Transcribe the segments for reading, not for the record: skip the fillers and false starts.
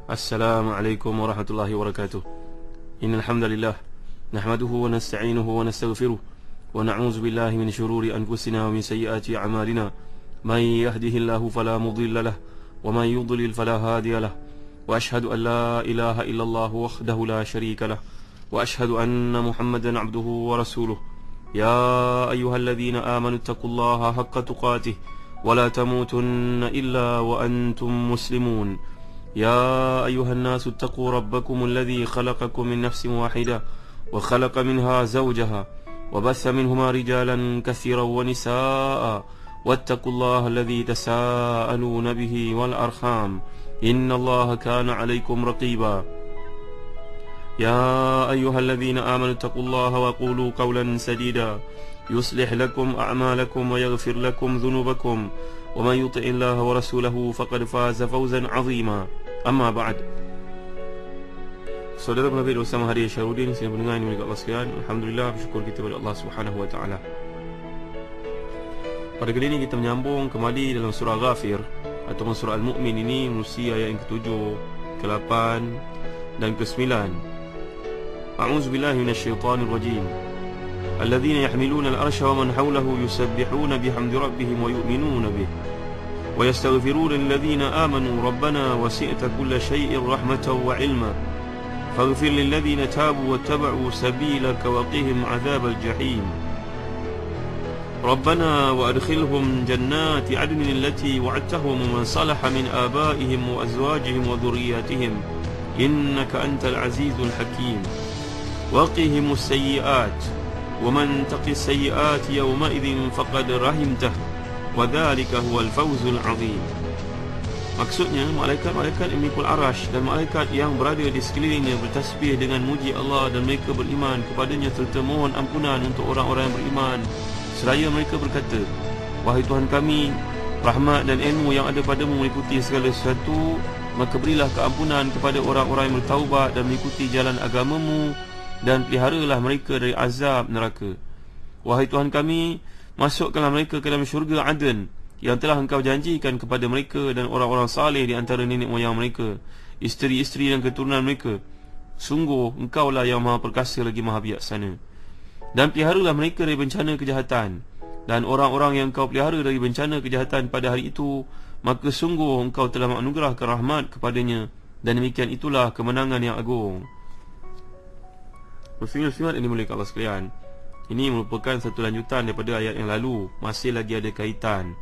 Assalamualaikum warahmatullahi wabarakatuh. Innal hamdalillah nahmaduhu wa nasta'inuhu wa nastaghfiruh wa na'udzu billahi min shururi anfusina wa min sayyiati a'malina. May yahdihillahu fala mudilla lahu wa may yudlil fala hadiya lahu. Wa ashhadu an la ilaha illallah wahdahu la syarika lahu wa ashhadu anna Muhammadan 'abduhu wa rasuluh. Ya ayyuhalladzina amanu taqullaha haqqa tuqatih wa la tamutunna illa wa antum muslimun. يا أيها الناس اتقوا ربكم الذي خلقكم من نفس واحدة وخلق منها زوجها وبث منهما رجالا كثيرا ونساء واتقوا الله الذي تساءلون به والأرحام إن الله كان عليكم رقيبا يا أيها الذين آمنوا اتقوا الله وقولوا قولا سديدا يصلح لكم أعمالكم ويغفر لكم ذنوبكم ومن يطع الله ورسوله فقد فاز فوزا عظيما. Amma ba'd. Saudara penerbit bersama Hadi Syarudin, sini pendengar yang dimuliakan Allah sekalian. Alhamdulillah, bersyukur kita kepada Allah Subhanahu wa taala. Pada kali ini kita menyambung kembali dalam surah Ghafir atau surah Al-Mu'min ini, menerusi ayat yang ke-7, ke-8 dan ke-9. A'udzu billahi minasyaitonir rajim. Alladzina yahmiluna al-arsha wa man hawlahu yusabbihuna bihamdi rabbihim wa yu'minuna bih. ويستغفرون للذين آمنوا ربنا وسعت كل شيء رحمة وعلما فاغفر للذين تابوا واتبعوا سبيلك وقهم عذاب الجحيم ربنا وأدخلهم جنات عدن التي وعدتهم ومن صلح من آبائهم وأزواجهم وذرياتهم إنك أنت العزيز الحكيم وقهم السيئات ومن تق السيئات يومئذ فقد رحمته Wadhalika huwal fawzul azim. Maksudnya malaikat-malaikat yang memikul arash dan malaikat yang berada di sekelilingnya bertasbih dengan muji Allah, dan mereka beriman kepadanya serta mohon ampunan untuk orang-orang yang beriman. Seraya mereka berkata, wahai Tuhan kami, rahmat dan ilmu yang ada padamu meliputi segala sesuatu, maka berilah keampunan kepada orang-orang yang bertaubat dan mengikuti jalan agamamu, dan peliharalah mereka dari azab neraka. Wahai Tuhan kami, masukkanlah mereka ke dalam syurga Aden yang telah engkau janjikan kepada mereka dan orang-orang saleh di antara nenek moyang mereka, isteri-isteri dan keturunan mereka. Sungguh engkaulah yang maha perkasa lagi maha bijaksana. Dan peliharalah mereka dari bencana kejahatan, dan orang-orang yang engkau pelihara dari bencana kejahatan pada hari itu, maka sungguh engkau telah menganugerahkan rahmat kepadanya, dan demikian itulah kemenangan yang agung. Muslimin-muslimat yang dimuliakan Allah sekalian, ini merupakan satu lanjutan daripada ayat yang lalu, masih lagi ada kaitan,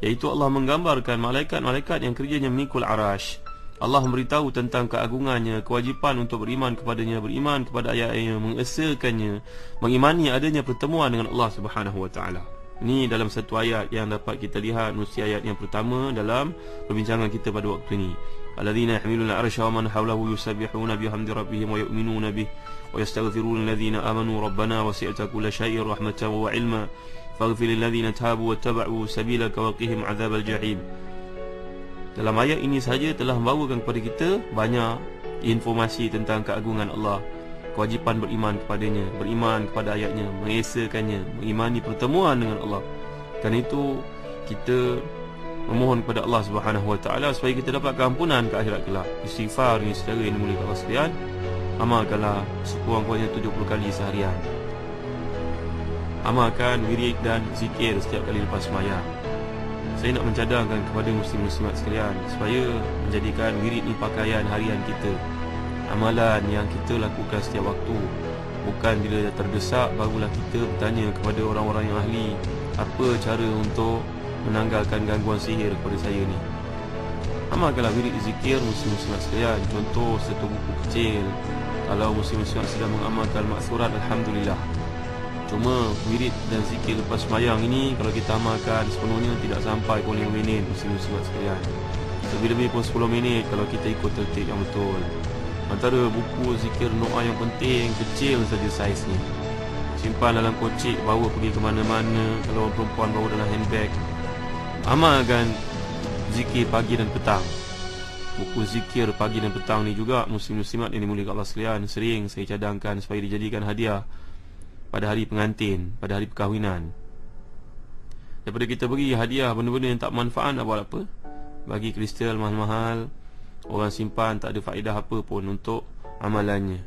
iaitu Allah menggambarkan malaikat-malaikat yang kerjanya memikul arash. Allah memberitahu tentang keagungannya, kewajipan untuk beriman kepadanya, beriman kepada ayat-ayatnya, mengesakannya, mengimani adanya pertemuan dengan Allah Subhanahu wa taala. Ini dalam satu ayat yang dapat kita lihat, merusi ayat yang pertama dalam perbincangan kita pada waktu ini. Alladzina yahmiluna al-arsha wa man hawlahu yusabbihuna bihamdi rabbihim wa yu'minuna bih wa yastaghfiruna lilladzina amanu rabbana wasi'ta kulla syai'in rahmatan wa 'ilma faghfir lilladzina tabu wattaba'u sabilaka wa qihim 'adzabal jahim. Dalam ayat ini sahaja telah membawakan kepada kita banyak informasi tentang keagungan Allah, kewajipan beriman kepadanya, beriman kepada ayatnya, mengesakannya, mengimani pertemuan dengan Allah. Kerana itu kita memohon kepada Allah Subhanahu wa taala supaya kita dapat keampunan ke akhirat kelak. Istighfar ni saudara yang dimuliakan Allah sekalian, amalkanlah sekurang-kurangnya 70 kali seharian. Amalkan wirid dan zikir setiap kali lepas sembahyang. Saya nak mencadangkan kepada muslim-muslimat sekalian supaya menjadikan wirid ni pakaian harian kita, amalan yang kita lakukan setiap waktu. Bukan bila terdesak barulah kita bertanya kepada orang-orang yang ahli, apa cara untuk menanggalkan gangguan sihir kepada saya ni. Amalkanlah wirid zikir muslim-muslimat sekalian. Contoh satu buku kecil, kalau muslim-muslimat sedang mengamalkan maksurat, alhamdulillah. Cuma wirid dan zikir lepas sembahyang ini, kalau kita amalkan sepenuhnya tidak sampai 5 minit muslim-muslimat sekalian. Lebih-lebih pun 10 minit kalau kita ikut tertib yang betul. Antara buku zikir doa yang penting, kecil saja saiznya, simpan dalam kocik, bawa pergi ke mana-mana. Kalau perempuan bawa dalam handbag. Amalkan zikir pagi dan petang. Buku zikir pagi dan petang ni juga muslim-muslimat yang dimuliakan Allah sekalian, sering saya cadangkan supaya dijadikan hadiah pada hari pengantin, pada hari perkahwinan. Daripada kita beri hadiah benda-benda yang tak manfaat, nak buat apa? Bagi kristal mahal-mahal, orang simpan tak ada faedah apa pun untuk amalannya.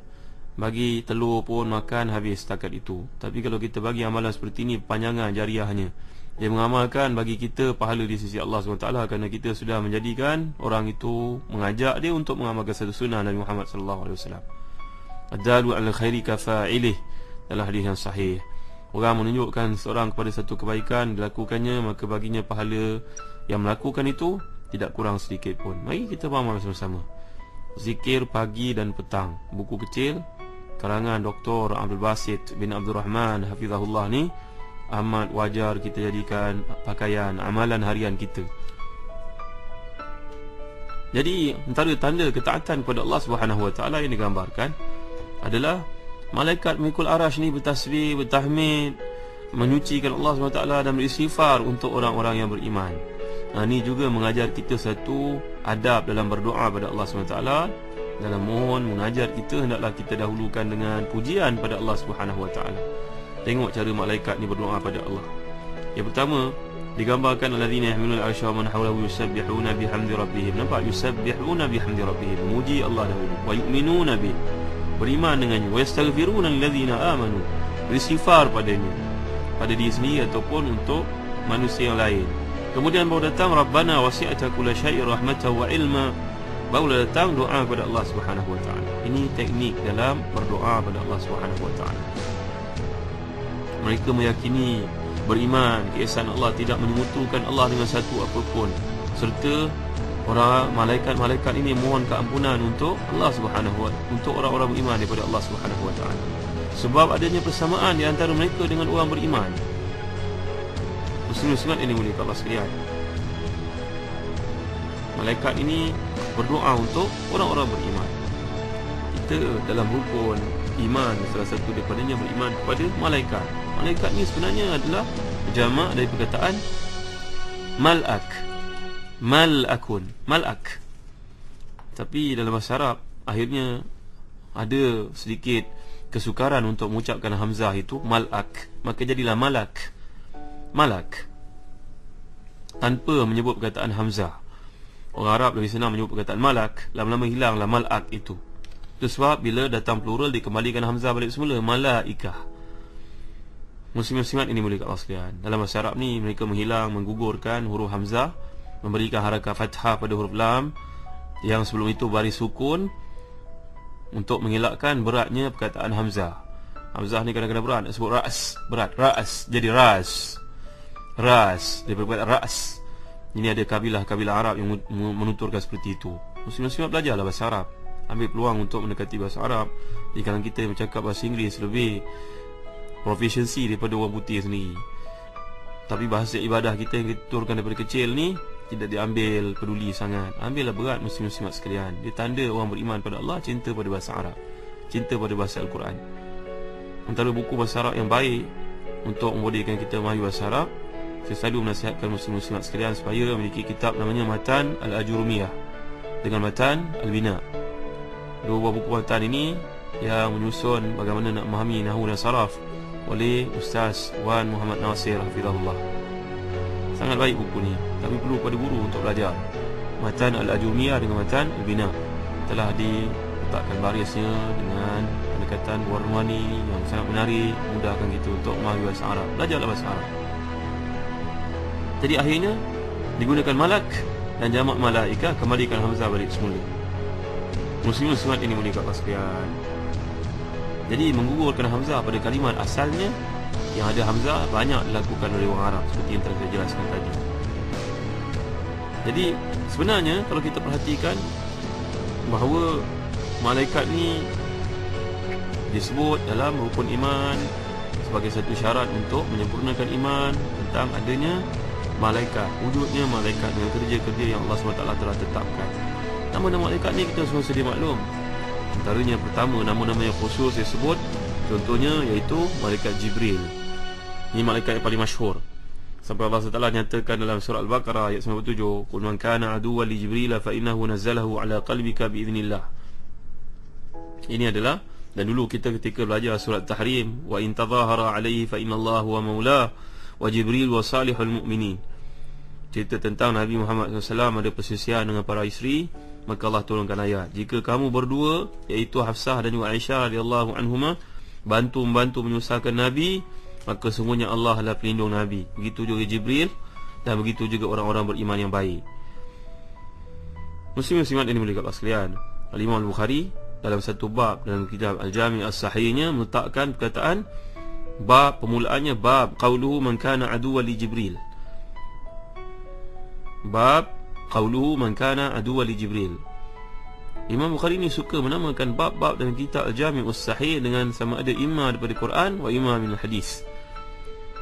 Bagi telur pun makan habis setakat itu. Tapi kalau kita bagi amalan seperti ini, panjangan jariahnya, dia mengamalkan bagi kita pahala di sisi Allah SWT, kerana kita sudah menjadikan orang itu, mengajak dia untuk mengamalkan satu sunnah Nabi Muhammad SAW. Ad-dalu 'alal khairi kafa'ilih, dalam hadis yang sahih. Orang menunjukkan seorang kepada satu kebaikan, dilakukannya, maka baginya pahala yang melakukan itu tidak kurang sedikit pun. Mari kita faham bersama-sama. Zikir pagi dan petang, buku kecil karangan Dr. Abdul Basit bin Abdul Rahman hafizahullah ni, amat wajar kita jadikan pakaian amalan harian kita. Jadi antara tanda ketaatan kepada Allah Subhanahu Wa Taala yang digambarkan adalah malaikat mikul arash ni bertasbih, bertahmid, menyucikan Allah Subhanahu Wa Taala dan beristighfar untuk orang-orang yang beriman. Ini juga mengajar kita satu adab dalam berdoa pada Allah Subhanahu Wa Taala. Dalam mohon munajat kita, hendaklah kita dahulukan dengan pujian pada Allah Subhanahu Wa Taala. Tengok cara malaikat ni berdoa pada Allah. Yang pertama, digambarkan allazina yahmiluna al-arsha wa man hawlahu yusabbihuna bihamdi rabbihim. Nampak? Yusabbihuna bihamdi rabbihim, memuji Allah dahulu. Wa yu'minuna bih, beriman dengannya. Wa yastaghfiruna lillazina amanu, beristighfar padanya, pada diri sendiri ataupun untuk manusia yang lain. Kemudian baru datang Rabbana wasi'ta kulla syai'in rahmatan wa ilma, barulah datang doa kepada Allah Subhanahu Wa Taala. Ini teknik dalam berdoa pada Allah Subhanahu Wa Taala. Mereka meyakini, beriman keesaan Allah, tidak menyekutukan Allah dengan satu apapun, serta orang malaikat-malaikat ini mohon keampunan untuk Allah Subhanahu Wa Taala, untuk orang-orang beriman daripada Allah Subhanahu Wa Taala. Sebab adanya persamaan di antara mereka dengan orang beriman. Muslim-muslimat ini mulia Allah sekalian. Malaikat ini berdoa untuk orang-orang beriman. Kita dalam rukun iman, salah satu daripadanya beriman kepada malaikat. Malaikat ni sebenarnya adalah jamak dari perkataan malak, malakun, malak. Tapi dalam bahasa Arab akhirnya ada sedikit kesukaran untuk mengucapkan hamzah itu malak, maka jadilah malak, malak, tanpa menyebut perkataan hamzah. Orang Arab lebih senang menyebut perkataan malak, lama-lama hilanglah malak itu. Itu sebab bila datang plural dikembalikan hamzah balik semula, malaikah. Muslim-muslimat ini mulia Allah sekalian. Dalam bahasa Arab ni mereka menggugurkan huruf hamzah, memberikan harakat fathah pada huruf lam yang sebelum itu baris sukun, untuk mengelakkan beratnya perkataan hamzah. Hamzah ni kadang-kadang berat, nak sebut ras, berat, ras, jadi ras, ras, daripada perkataan ras. Ini ada kabilah-kabilah Arab yang menuturkan seperti itu. Muslim-muslimat belajarlah bahasa Arab, ambil peluang untuk mendekati bahasa Arab. Di kalangan kita yang bercakap bahasa Inggeris lebih proficiency daripada orang putih sendiri. Tapi bahasa ibadah kita yang kita tuturkan daripada kecil ni tidak diambil peduli sangat. Ambillah berat muslim-muslimat sekalian. Dia tanda orang beriman pada Allah, cinta pada bahasa Arab, cinta pada bahasa Al-Quran. Antara buku bahasa Arab yang baik untuk membolehkan kita memahami bahasa Arab, saya selalu menasihatkan muslim-muslimat sekalian supaya memiliki kitab namanya Matan Al-Ajurumiyah dengan Matan Al-Bina. Dua buah buku matan ini yang menyusun bagaimana nak memahami nahwu dan saraf oleh Ustaz Wan Muhammad Nasir hafizahullah. Sangat baik buku ni, tapi perlu pada guru untuk belajar. Matan Al-Ajurumiyah dengan Matan Al-Bina telah diletakkan barisnya dengan pendekatan warna-warni yang sangat menarik, mudahkan kita untuk memahami bahasa Arab. Belajarlah bahasa Arab. Jadi akhirnya digunakan malak dan jamak malaikah, kembalikan hamzah balik semula. Muslim-muslimat ini mulia Allah sekalian. Jadi menggugurkan hamzah pada kalimat asalnya yang ada hamzah banyak dilakukan oleh orang Arab, seperti yang telah saya jelaskan tadi. Jadi sebenarnya kalau kita perhatikan bahawa malaikat ni disebut dalam rukun iman sebagai satu syarat untuk menyempurnakan iman tentang adanya malaikat, wujudnya malaikat dengan kerja-kerja yang Allah SWT telah tetapkan. Nama-nama malaikat ni kita semua sedia maklum. Antaranya pertama, nama-nama yang khusus saya sebut, contohnya iaitu malaikat Jibril. Ini malaikat yang paling masyhur. Sampai Allah SWT nyatakan dalam surah Al-Baqarah ayat 97, "Qul man kana aduwwan li Jibril fa innahu nazzalahu ala qalbika bi idznillah." Ini adalah, dan dulu kita ketika belajar surat Tahrim, "Wa in tadhahara alayhi fa innallaha huwa maulah wa Jibril wa salihul mu'minin." Cerita tentang Nabi Muhammad SAW ada perselisihan dengan para isteri, maka Allah turunkan ayat, jika kamu berdua, iaitu Hafsah dan juga Aisyah radhiyallahu anhuma, membantu menyusahkan Nabi, maka sungguhnya Allah adalah pelindung Nabi. Begitu juga Jibril, dan begitu juga orang-orang beriman yang baik. Muslim-muslimat ini mulia Allah sekalian, Al-Imam Al-Bukhari dalam satu bab dalam kitab Al-Jami' As-Sahihnya meletakkan perkataan bab, permulaannya bab qauluhu man kana aduwwan li Jibril. Bab qauluhu man kana aduwwan li Jibril. Imam Bukhari ni suka menamakan bab-bab dalam kitab Al-Jami' As-Sahih dengan sama ada imma daripada Quran wa imma min hadis.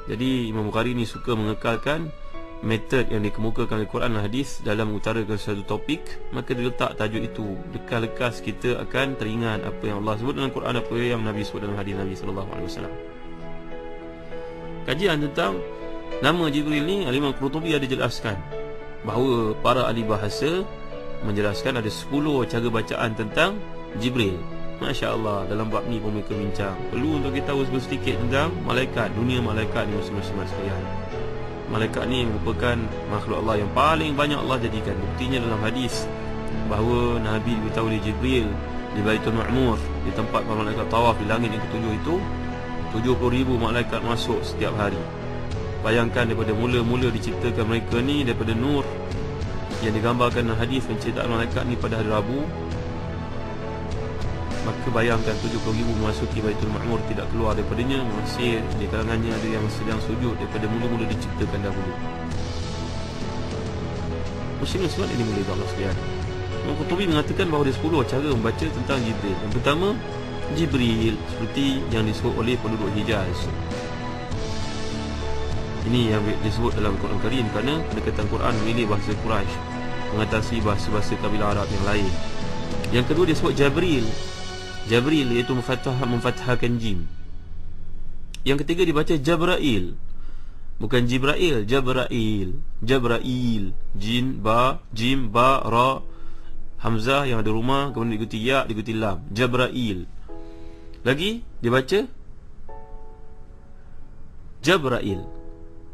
Jadi Imam Bukhari ni suka mengekalkan metod yang dikemukakan oleh Quran dan hadis dalam mengutarakan satu topik, maka dia letak tajuk itu. Lekas-lekas kita akan teringat apa yang Allah sebut dalam Quran, apa yang Nabi sebut dalam hadis Nabi sallallahu alaihi wasallam. Kajian tentang nama Jibril ni, Al-Imam Qurtubi ada jelaskan bahawa para ahli bahasa menjelaskan ada 10 cara bacaan tentang Jibril. Masya Allah, dalam bab ni pun mereka bincang. Perlu untuk kita tahu sedikit tentang malaikat, dunia malaikat ni, muslim-muslimat sekalian. Malaikat ni merupakan makhluk Allah yang paling banyak Allah jadikan. Buktinya dalam hadis bahawa Nabi diberitahu oleh Jibril di Baitul Ma'mur, di tempat para malaikat tawaf di langit yang ketujuh itu, 70,000 malaikat masuk setiap hari. Bayangkan daripada mula-mula diciptakan mereka ni daripada nur yang digambarkan dalam hadis penciptaan malaikat ni pada hari Rabu, maka bayangkan 70,000 memasuki Baitul Ma'mur, tidak keluar daripadanya, masih di kalangannya ada yang sedang sujud daripada mula-mula diciptakan dahulu. Muslim-muslimat ini mulia Allah sekalian, Imam Qurtubi mengatakan bahawa ada 10 cara membaca tentang Jibril. Yang pertama, Jibril seperti yang disebut oleh penduduk Hijaz. Ini yang disebut dalam Quran Karim kerana pendekatan Quran memilih bahasa Quraisy mengatasi bahasa-bahasa kabilah Arab yang lain. Yang kedua disebut Jabril. Jabril iaitu memfathahkan jim. Yang ketiga dibaca Jabrail, bukan Jibrail, Jabrail. Jabrail, jim ba ra hamzah yang ada rumah, kemudian diikuti ya, diikuti lam. Jabrail. Lagi dibaca Jabrail.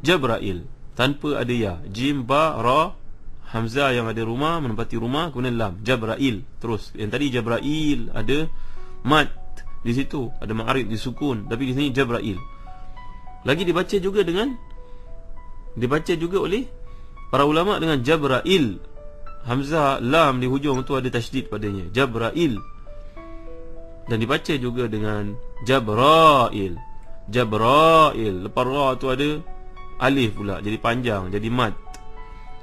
Jabrail tanpa ada ya, jim ba ra hamzah yang ada rumah menempati rumah, kemudian lam. Jabrail. Terus yang tadi Jabrail ada mad di situ, ada ma'arif disukun, tapi di sini Jabrail. Lagi dibaca juga oleh para ulama dengan Jabrail. Hamzah lam di hujung tu ada tasydid padanya, Jabrail. Dan dibaca juga dengan Jabrail. Jabrail, lepas ra tu ada alif pula, jadi panjang, jadi mad.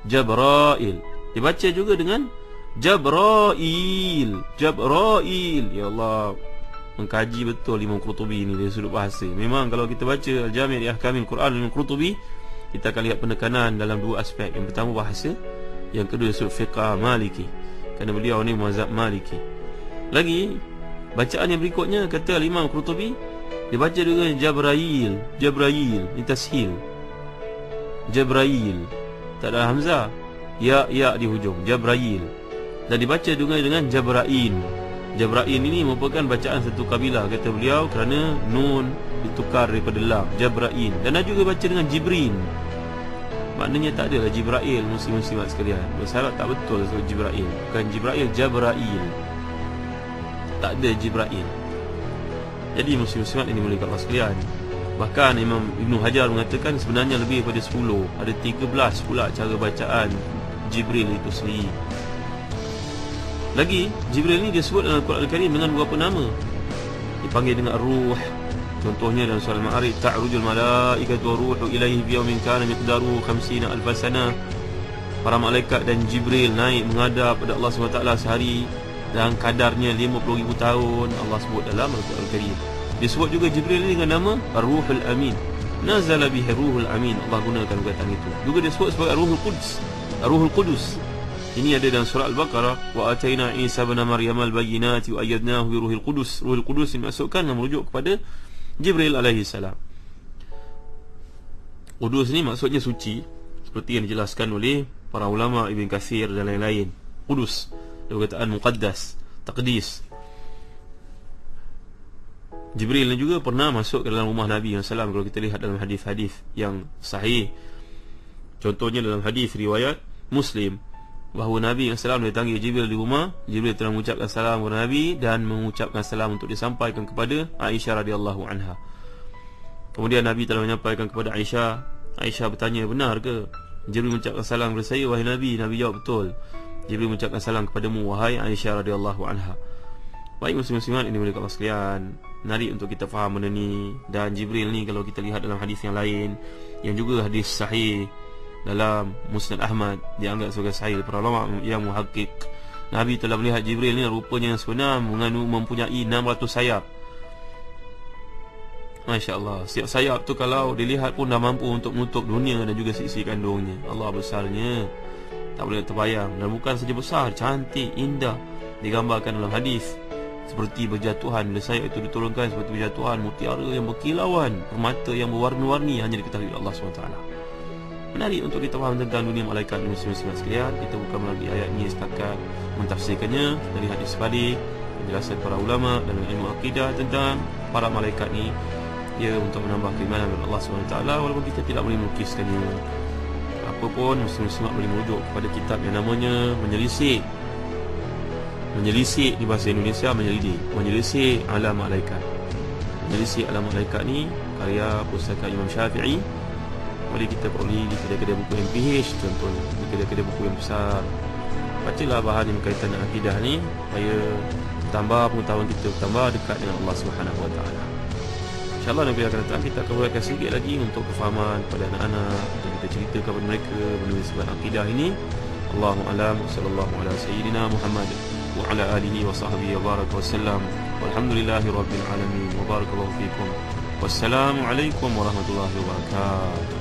Jabrail. Dibaca juga dengan Jabrail. Jabrail. Ya Allah, mengkaji betul Imam Qurtubi ni dari sudut bahasa. Memang kalau kita baca Al-Jami' li Ahkamil Quran Imam Qurtubi, kita akan lihat penekanan dalam dua aspek. Yang pertama bahasa, yang kedua sudut fiqh Maliki, kerana beliau ni mazhab Maliki. Lagi bacaan yang berikutnya kata Imam Qurtubi, dibaca dengan Jabrail. Jabrail ni tashil. Jabrail, tak ada hamzah, ya di hujung, Jabrail. Dan dibaca juga dengan Jabrain. Jabrain ini merupakan bacaan satu kabilah, kata beliau, kerana nun ditukar daripada lam, Jabrain. Dan ada juga baca dengan Jibrin. Maknanya tak adalah Jibrail, muslim-muslimat sekalian. Bersyarat tak betul sebut Jibrail, bukan Jibrail, Jabrail. Tak ada Jibrail. Jadi muslim-muslimat ini mulia Allah sekalian, bahkan Imam Ibn Hajar mengatakan sebenarnya lebih daripada 10, ada 13 pula cara bacaan Jibril itu sendiri. Lagi Jibril ni disebut dalam Al-Quran Al-Karim dengan beberapa nama. Dipanggil dengan Ruh. Contohnya dalam surah Al-Ma'arij, ta'rujul malaikatu waruhu ilaihi fi yawmin kana miqdaruhu 50,000 sanah. Para malaikat dan Jibril naik menghadap pada Allah SWT sehari dan kadarnya 50,000 tahun. Allah sebut dalam Al-Quran Al-Karim. Disebut juga Jibril ni dengan nama Ar-Ruhul Amin. Nazala bihi Ruhul Amin. Allah gunakan perkataan itu. Juga disebut sebagai Ar-Ruhul Quds. Ar-Ruhul Qudus. Ini ada dalam surah Al-Baqarah, wa ataina Isa ibn Maryam al-bayyinati wa ayyadnahu bi Ruhil Qudus. Ruhul Qudus dimasukkan dan merujuk kepada Jibril alaihi salam. Qudus ni maksudnya suci, seperti yang dijelaskan oleh para ulama Ibn Katsir dan lain-lain. Qudus, perkataan muqaddas, taqdis. Jibril ni juga pernah masuk ke dalam rumah Nabi SAW, kalau kita lihat dalam hadis-hadis yang sahih. Contohnya dalam hadis riwayat Muslim, bahawa Nabi SAW datangi Jibril di rumah. Jibril telah mengucapkan salam kepada Nabi dan mengucapkan salam untuk disampaikan kepada Aisyah radhiyallahu anha. Kemudian Nabi telah menyampaikan kepada Aisyah. Aisyah bertanya, benar ke Jibril mengucapkan salam kepada saya wahai Nabi? Nabi jawab, betul. Jibril mengucapkan salam kepadamu wahai Aisyah radhiyallahu anha. Baik muslim-muslimat ini boleh kawan sekalian, menarik untuk kita faham benda ni. Dan Jibril ni kalau kita lihat dalam hadis yang lain, yang juga hadis sahih dalam Musnad Ahmad, dianggap sebagai sahih para ulama yang muhakkik, Nabi telah melihat Jibril ni rupanya sebenar mempunyai 600 sayap. Masya Allah, setiap sayap tu kalau dilihat pun dah mampu untuk menutup dunia dan juga sisi kandungnya. Allah besarnya, tak boleh terbayang. Dan bukan saja besar, cantik, indah, digambarkan dalam hadis seperti berjatuhan. Bila sayap itu diturunkan seperti berjatuhan mutiara yang berkilauan, permata yang berwarna-warni, hanya diketahui Allah SWT. Menarik untuk kita faham tentang dunia malaikat dan muslim-muslimat sekalian. Kita bukan melalui ayat ini setakat mentafsirkannya, dari hadis balik, penjelasan para ulama dan ilmu akidah tentang para malaikat ni, ya untuk menambah keimanan kepada Allah SWT. Walaupun kita tidak boleh melukiskannya, apapun muslim-muslimat boleh merujuk kepada kitab yang namanya Menyelisik. Menyelisik di bahasa Indonesia menyelisik alam malaikat. Menyelisik alam malaikat ni karya pustaka Imam Syafi'i. Boleh kita peroleh di kedai-kedai buku MPH contohnya, di kedai-kedai buku yang besar. Bacalah bahan yang berkaitan dengan akidah ni supaya tambah pengetahuan kita, tambah dekat dengan Allah Subhanahu Wa Taala. InsyaAllah nanti akan datang kita akan berkata sikit lagi untuk kefahaman pada anak-anak, dan kita cerita kepada mereka benda sebab akidah ini. Allahu a'lam. Sallallahu ala sayyidina Muhammad wa ala alihi wa sahbihi wa baraka wa sallam. Walhamdulillahi rabbil alamin wa barakallahu fikum. Wassalamualaikum warahmatullahi wabarakatuh.